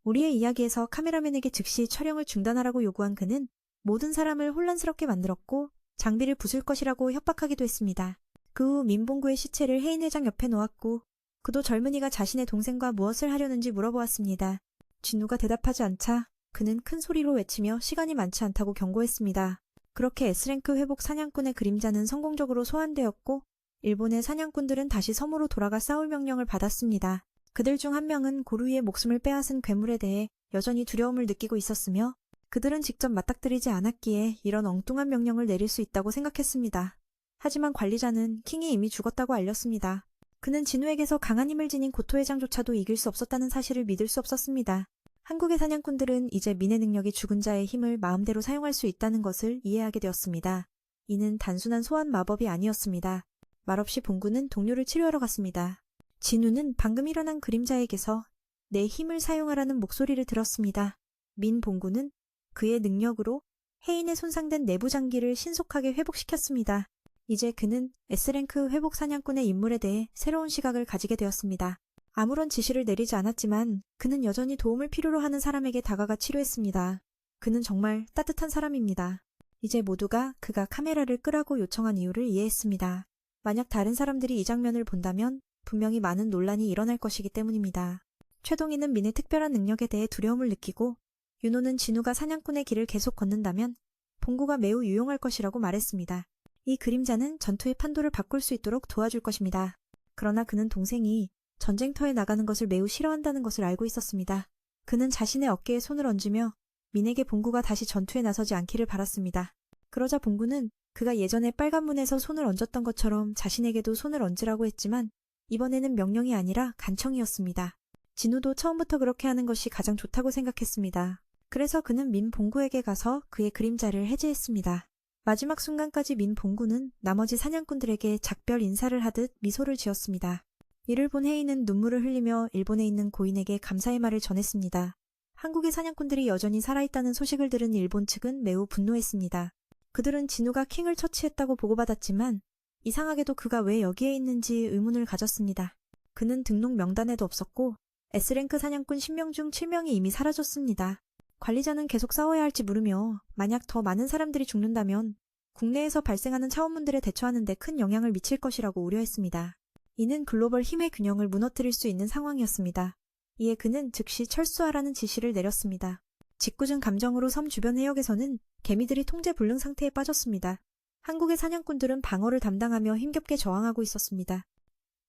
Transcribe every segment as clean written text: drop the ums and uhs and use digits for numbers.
우리의 이야기에서 카메라맨에게 즉시 촬영을 중단하라고 요구한 그는 모든 사람을 혼란스럽게 만들었고 장비를 부술 것이라고 협박하기도 했습니다. 그 후 민봉구의 시체를 해인 회장 옆에 놓았고 그도 젊은이가 자신의 동생과 무엇을 하려는지 물어보았습니다. 진우가 대답하지 않자 그는 큰 소리로 외치며 시간이 많지 않다고 경고했습니다. 그렇게 S랭크 회복 사냥꾼의 그림자는 성공적으로 소환되었고 일본의 사냥꾼들은 다시 섬으로 돌아가 싸울 명령을 받았습니다. 그들 중 한 명은 고루이의 목숨을 빼앗은 괴물에 대해 여전히 두려움을 느끼고 있었으며 그들은 직접 맞닥뜨리지 않았기에 이런 엉뚱한 명령을 내릴 수 있다고 생각했습니다. 하지만 관리자는 킹이 이미 죽었다고 알렸습니다. 그는 진우에게서 강한 힘을 지닌 고토 회장조차도 이길 수 없었다는 사실을 믿을 수 없었습니다. 한국의 사냥꾼들은 이제 민의 능력이 죽은 자의 힘을 마음대로 사용할 수 있다는 것을 이해하게 되었습니다. 이는 단순한 소환 마법이 아니었습니다. 말없이 봉구는 동료를 치료하러 갔습니다. 진우는 방금 일어난 그림자에게서 내 힘을 사용하라는 목소리를 들었습니다. 민 봉구는 그의 능력으로 해인의 손상된 내부 장기를 신속하게 회복시켰습니다. 이제 그는 S랭크 회복 사냥꾼의 인물에 대해 새로운 시각을 가지게 되었습니다. 아무런 지시를 내리지 않았지만 그는 여전히 도움을 필요로 하는 사람에게 다가가 치료했습니다. 그는 정말 따뜻한 사람입니다. 이제 모두가 그가 카메라를 끄라고 요청한 이유를 이해했습니다. 만약 다른 사람들이 이 장면을 본다면 분명히 많은 논란이 일어날 것이기 때문입니다. 최동희는 민의 특별한 능력에 대해 두려움을 느끼고 윤호는 진우가 사냥꾼의 길을 계속 걷는다면 봉구가 매우 유용할 것이라고 말했습니다. 이 그림자는 전투의 판도를 바꿀 수 있도록 도와줄 것입니다. 그러나 그는 동생이 전쟁터에 나가는 것을 매우 싫어한다는 것을 알고 있었습니다. 그는 자신의 어깨에 손을 얹으며 민에게 봉구가 다시 전투에 나서지 않기를 바랐습니다. 그러자 봉구는 그가 예전에 빨간 문에서 손을 얹었던 것처럼 자신에게도 손을 얹으라고 했지만 이번에는 명령이 아니라 간청이었습니다. 진우도 처음부터 그렇게 하는 것이 가장 좋다고 생각했습니다. 그래서 그는 민 봉구에게 가서 그의 그림자를 해제했습니다. 마지막 순간까지 민 봉구는 나머지 사냥꾼들에게 작별 인사를 하듯 미소를 지었습니다. 이를 본 해인은 눈물을 흘리며 일본에 있는 고인에게 감사의 말을 전했습니다. 한국의 사냥꾼들이 여전히 살아있다는 소식을 들은 일본 측은 매우 분노했습니다. 그들은 진우가 킹을 처치했다고 보고받았지만 이상하게도 그가 왜 여기에 있는지 의문을 가졌습니다. 그는 등록 명단에도 없었고 S랭크 사냥꾼 10명 중 7명이 이미 사라졌습니다. 관리자는 계속 싸워야 할지 물으며 만약 더 많은 사람들이 죽는다면 국내에서 발생하는 차원문들에 대처하는 데 큰 영향을 미칠 것이라고 우려했습니다. 이는 글로벌 힘의 균형을 무너뜨릴 수 있는 상황이었습니다. 이에 그는 즉시 철수하라는 지시를 내렸습니다. 짓궂은 감정으로 섬 주변 해역에서는 개미들이 통제 불능 상태에 빠졌습니다. 한국의 사냥꾼들은 방어를 담당하며 힘겹게 저항하고 있었습니다.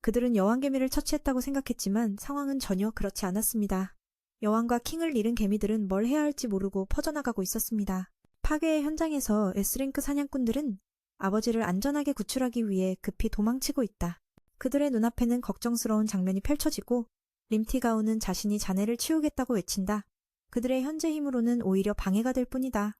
그들은 여왕개미를 처치했다고 생각했지만 상황은 전혀 그렇지 않았습니다. 여왕과 킹을 잃은 개미들은 뭘 해야 할지 모르고 퍼져나가고 있었습니다. 파괴의 현장에서 S랭크 사냥꾼들은 아버지를 안전하게 구출하기 위해 급히 도망치고 있다. 그들의 눈앞에는 걱정스러운 장면이 펼쳐지고 림티가우는 자신이 자네를 치우겠다고 외친다. 그들의 현재 힘으로는 오히려 방해가 될 뿐이다.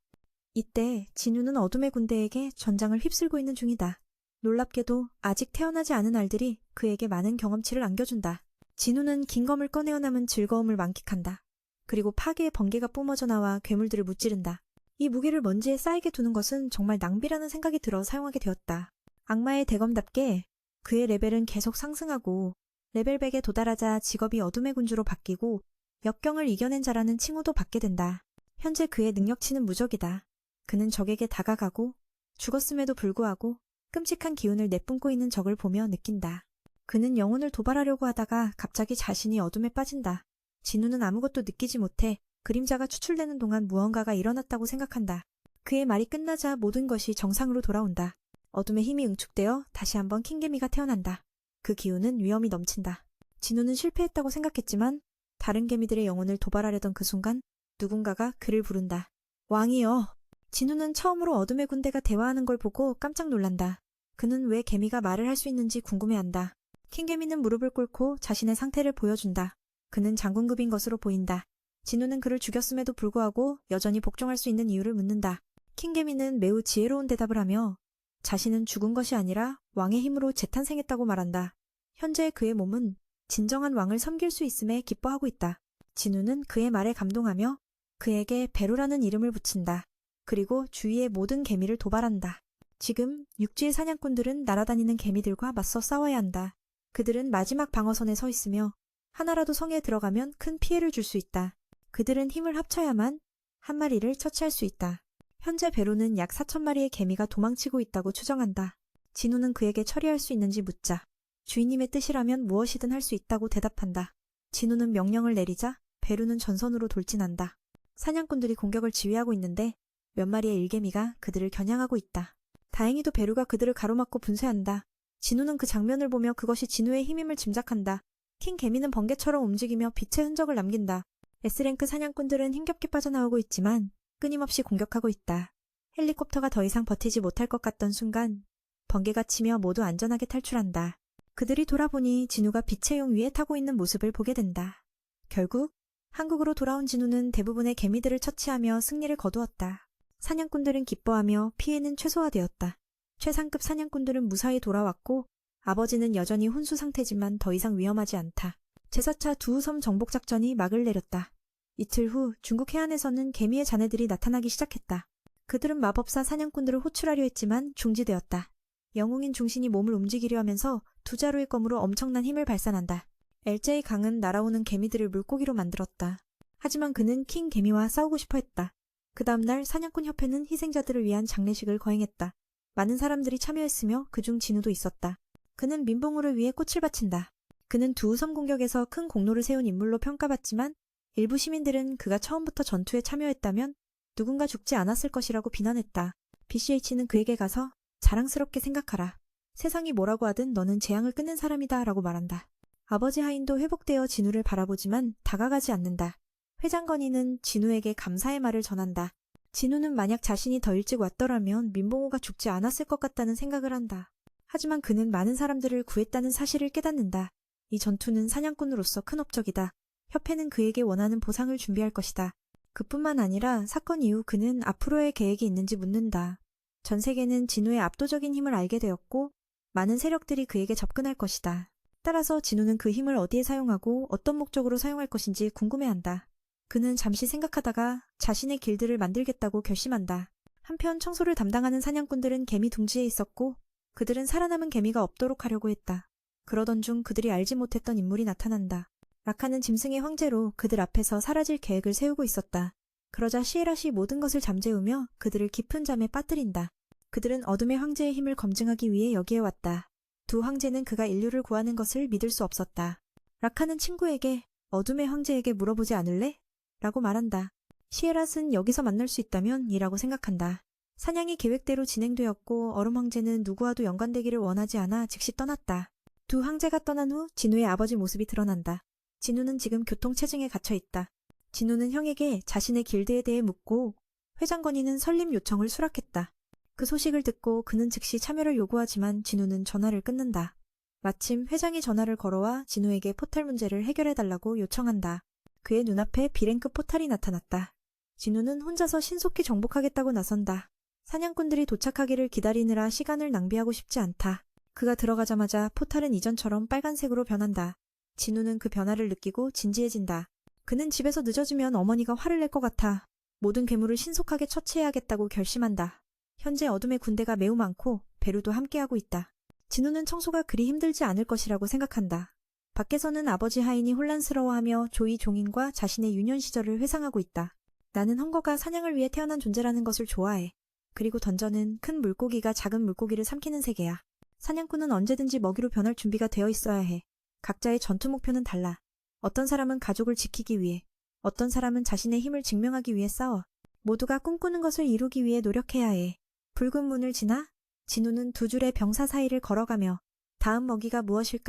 이때 진우는 어둠의 군대에게 전장을 휩쓸고 있는 중이다. 놀랍게도 아직 태어나지 않은 알들이 그에게 많은 경험치를 안겨준다. 진우는 긴 검을 꺼내어 남은 즐거움을 만끽한다. 그리고 파괴의 번개가 뿜어져 나와 괴물들을 무찌른다. 이 무기를 먼지에 쌓이게 두는 것은 정말 낭비라는 생각이 들어 사용하게 되었다. 악마의 대검답게 그의 레벨은 계속 상승하고 레벨 100에 도달하자 직업이 어둠의 군주로 바뀌고 역경을 이겨낸 자라는 칭호도 받게 된다. 현재 그의 능력치는 무적이다. 그는 적에게 다가가고 죽었음에도 불구하고 끔찍한 기운을 내뿜고 있는 적을 보며 느낀다. 그는 영혼을 도발하려고 하다가 갑자기 자신이 어둠에 빠진다. 진우는 아무것도 느끼지 못해 그림자가 추출되는 동안 무언가가 일어났다고 생각한다. 그의 말이 끝나자 모든 것이 정상으로 돌아온다. 어둠의 힘이 응축되어 다시 한번 킹개미가 태어난다. 그 기운은 위험이 넘친다. 진우는 실패했다고 생각했지만 다른 개미들의 영혼을 도발하려던 그 순간 누군가가 그를 부른다. 왕이여! 진우는 처음으로 어둠의 군대가 대화하는 걸 보고 깜짝 놀란다. 그는 왜 개미가 말을 할 수 있는지 궁금해한다. 킹개미는 무릎을 꿇고 자신의 상태를 보여준다. 그는 장군급인 것으로 보인다. 진우는 그를 죽였음에도 불구하고 여전히 복종할 수 있는 이유를 묻는다. 킹개미는 매우 지혜로운 대답을 하며 자신은 죽은 것이 아니라 왕의 힘으로 재탄생했다고 말한다. 현재 그의 몸은 진정한 왕을 섬길 수 있음에 기뻐하고 있다. 진우는 그의 말에 감동하며 그에게 베루라는 이름을 붙인다. 그리고 주위의 모든 개미를 도발한다. 지금 육지의 사냥꾼들은 날아다니는 개미들과 맞서 싸워야 한다. 그들은 마지막 방어선에 서 있으며 하나라도 성에 들어가면 큰 피해를 줄 수 있다. 그들은 힘을 합쳐야만 한 마리를 처치할 수 있다. 현재 베로는 약 4,000마리의 개미가 도망치고 있다고 추정한다. 진우는 그에게 처리할 수 있는지 묻자 주인님의 뜻이라면 무엇이든 할 수 있다고 대답한다. 진우는 명령을 내리자 베루는 전선으로 돌진한다. 사냥꾼들이 공격을 지휘하고 있는데 몇 마리의 일개미가 그들을 겨냥하고 있다. 다행히도 베루가 그들을 가로막고 분쇄한다. 진우는 그 장면을 보며 그것이 진우의 힘임을 짐작한다. 킹 개미는 번개처럼 움직이며 빛의 흔적을 남긴다. S랭크 사냥꾼들은 힘겹게 빠져나오고 있지만 끊임없이 공격하고 있다. 헬리콥터가 더 이상 버티지 못할 것 같던 순간 번개가 치며 모두 안전하게 탈출한다. 그들이 돌아보니 진우가 빛의 용 위에 타고 있는 모습을 보게 된다. 결국 한국으로 돌아온 진우는 대부분의 개미들을 처치하며 승리를 거두었다. 사냥꾼들은 기뻐하며 피해는 최소화되었다. 최상급 사냥꾼들은 무사히 돌아왔고 아버지는 여전히 혼수 상태지만 더 이상 위험하지 않다. 제4차 두우섬 정복작전이 막을 내렸다. 이틀 후 중국 해안에서는 개미의 자네들이 나타나기 시작했다. 그들은 마법사 사냥꾼들을 호출하려 했지만 중지되었다. 영웅인 중신이 몸을 움직이려 하면서 두 자루의 검으로 엄청난 힘을 발산한다. LJ 강은 날아오는 개미들을 물고기로 만들었다. 하지만 그는 킹 개미와 싸우고 싶어 했다. 그 다음날 사냥꾼 협회는 희생자들을 위한 장례식을 거행했다. 많은 사람들이 참여했으며 그중 진우도 있었다. 그는 민봉우를 위해 꽃을 바친다. 그는 두우섬 공격에서 큰 공로를 세운 인물로 평가받지만 일부 시민들은 그가 처음부터 전투에 참여했다면 누군가 죽지 않았을 것이라고 비난했다. BCH는 그에게 가서 자랑스럽게 생각하라. 세상이 뭐라고 하든 너는 재앙을 끊는 사람이다 라고 말한다. 아버지 하인도 회복되어 진우를 바라보지만 다가가지 않는다. 회장 건희는 진우에게 감사의 말을 전한다. 진우는 만약 자신이 더 일찍 왔더라면 민봉우가 죽지 않았을 것 같다는 생각을 한다. 하지만 그는 많은 사람들을 구했다는 사실을 깨닫는다. 이 전투는 사냥꾼으로서 큰 업적이다. 협회는 그에게 원하는 보상을 준비할 것이다. 그뿐만 아니라 사건 이후 그는 앞으로의 계획이 있는지 묻는다. 전 세계는 진우의 압도적인 힘을 알게 되었고 많은 세력들이 그에게 접근할 것이다. 따라서 진우는 그 힘을 어디에 사용하고 어떤 목적으로 사용할 것인지 궁금해한다. 그는 잠시 생각하다가 자신의 길드를 만들겠다고 결심한다. 한편 청소를 담당하는 사냥꾼들은 개미 둥지에 있었고 그들은 살아남은 개미가 없도록 하려고 했다. 그러던 중 그들이 알지 못했던 인물이 나타난다. 라카는 짐승의 황제로 그들 앞에서 사라질 계획을 세우고 있었다. 그러자 시에랏이 모든 것을 잠재우며 그들을 깊은 잠에 빠뜨린다. 그들은 어둠의 황제의 힘을 검증하기 위해 여기에 왔다. 두 황제는 그가 인류를 구하는 것을 믿을 수 없었다. 라카는 친구에게 어둠의 황제에게 물어보지 않을래? 라고 말한다. 시에랏은 여기서 만날 수 있다면 이라고 생각한다. 사냥이 계획대로 진행되었고 얼음 황제는 누구와도 연관되기를 원하지 않아 즉시 떠났다. 두 황제가 떠난 후 진우의 아버지 모습이 드러난다. 진우는 지금 교통체증에 갇혀있다. 진우는 형에게 자신의 길드에 대해 묻고 회장 건희는 설립 요청을 수락했다. 그 소식을 듣고 그는 즉시 참여를 요구하지만 진우는 전화를 끊는다. 마침 회장이 전화를 걸어와 진우에게 포탈 문제를 해결해달라고 요청한다. 그의 눈앞에 B랭크 포탈이 나타났다. 진우는 혼자서 신속히 정복하겠다고 나선다. 사냥꾼들이 도착하기를 기다리느라 시간을 낭비하고 싶지 않다. 그가 들어가자마자 포탈은 이전처럼 빨간색으로 변한다. 진우는 그 변화를 느끼고 진지해진다. 그는 집에서 늦어지면 어머니가 화를 낼 것 같아 모든 괴물을 신속하게 처치해야겠다고 결심한다. 현재 어둠의 군대가 매우 많고 베루도 함께하고 있다. 진우는 청소가 그리 힘들지 않을 것이라고 생각한다. 밖에서는 아버지 하인이 혼란스러워하며 조이 종인과 자신의 유년 시절을 회상하고 있다. 나는 헝거가 사냥을 위해 태어난 존재라는 것을 좋아해. 그리고 던전은 큰 물고기가 작은 물고기를 삼키는 세계야. 사냥꾼은 언제든지 먹이로 변할 준비가 되어 있어야 해. 각자의 전투 목표는 달라. 어떤 사람은 가족을 지키기 위해, 어떤 사람은 자신의 힘을 증명하기 위해 싸워. 모두가 꿈꾸는 것을 이루기 위해 노력해야 해. 붉은 문을 지나 진우는 두 줄의 병사 사이를 걸어가며 다음 먹이가 무엇일까